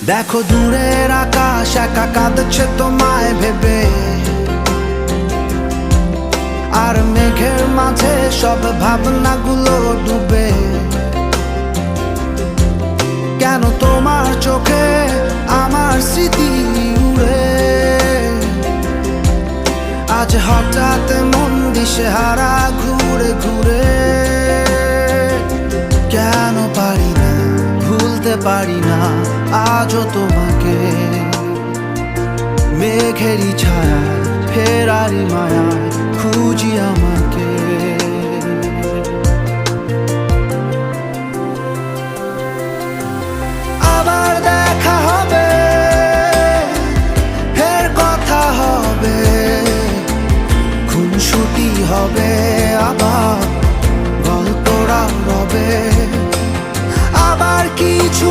দেখো দূরের আকাশ একা কাঁদছে তোমায় ভেবে, আর মেঘের মাঝে সব ভাবনাগুলো ডুবে। কেন তোমার চোখে আমার স্মৃতি উড়ে, আজ হঠাৎ মন দিশেহারা ঘুরে ঘুরে। কেন পারি না ভুলতে পারি না আজও তোমাকে, মেঘেরই ছায়া ফেরারি মায়া খুঁজি আমাকে। আবার দেখা হবে, ফের কথা হবে, খুনসুটি হবে, আবার গল্পরা রবে, আবার কিছু